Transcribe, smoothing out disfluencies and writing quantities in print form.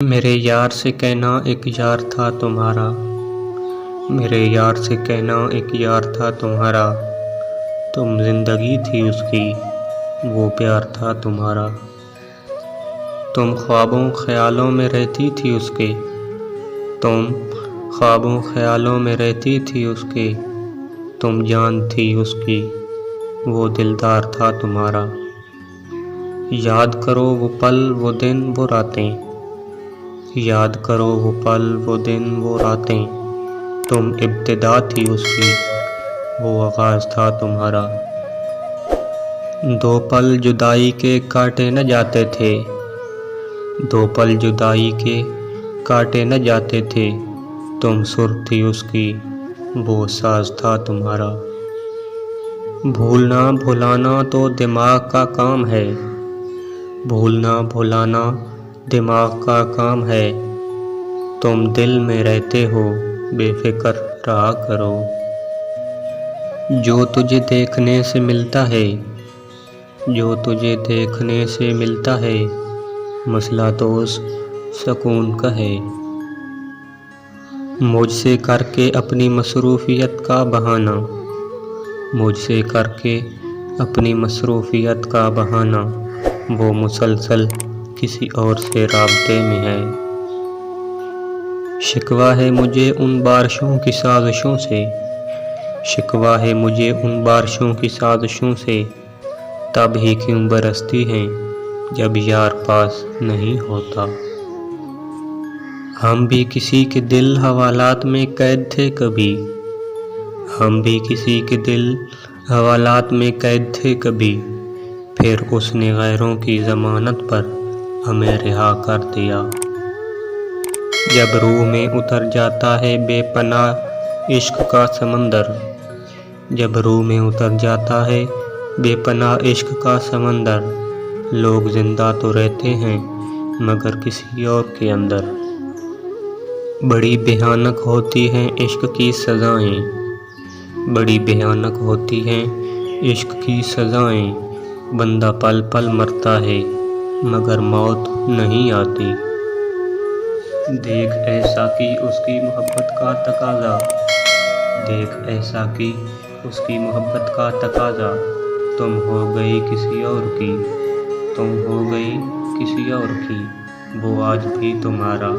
मेरे यार से कहना एक यार था तुम्हारा, मेरे यार से कहना एक यार था तुम्हारा, तुम जिंदगी थी उसकी, वो प्यार था तुम्हारा। तुम ख्वाबों ख्यालों में रहती थी उसके, तुम ख्वाबों ख्यालों में रहती थी उसके, तुम जान थी उसकी, वो दिलदार था तुम्हारा। याद करो वो पल वो दिन वो रातें, याद करो वो पल वो दिन वो रातें, तुम इब्तिदा थी उसकी, वो आगाज़ था तुम्हारा। दो पल जुदाई के काटे न जाते थे, दो पल जुदाई के काटे न जाते थे, तुम सुर थी उसकी, वो साज था तुम्हारा। भूलना भुलाना तो दिमाग का काम है, भूलना भुलाना दिमाग का काम है, तुम दिल में रहते हो बेफिक्र रहा करो। जो तुझे देखने से मिलता है, जो तुझे देखने से मिलता है, मसला तो उस सुकून का है। मुझसे करके अपनी मसरूफ़ियत का बहाना, मुझसे करके अपनी मसरूफ़ियत का बहाना, वो मुसलसल किसी और से राब्ते में है। शिकवा है मुझे उन बारिशों की साजिशों से, शिकवा है मुझे उन बारिशों की साजिशों से, तब ही क्यों बरसती हैं जब यार पास नहीं होता। हम भी किसी के दिल हवालात में कैद थे कभी, हम भी किसी के दिल हवालात में कैद थे कभी, फिर उसने गैरों की ज़मानत पर हमें रिहा कर दिया। जब रूह में उतर जाता है बेपनाह इश्क का समंदर, जब रूह में उतर जाता है बेपनाह इश्क का समंदर, लोग जिंदा तो रहते हैं मगर किसी और के अंदर। बड़ी भयानक होती हैं इश्क की सज़ाएं, बड़ी भयानक होती हैं इश्क की सज़ाएं, बंदा पल पल मरता है मगर मौत नहीं आती। देख ऐसा कि उसकी मोहब्बत का तकाज़ा, देख ऐसा कि उसकी मोहब्बत का तकाज़ा, तुम हो गई किसी और की, तुम हो गई किसी और की, वो आज भी तुम्हारा।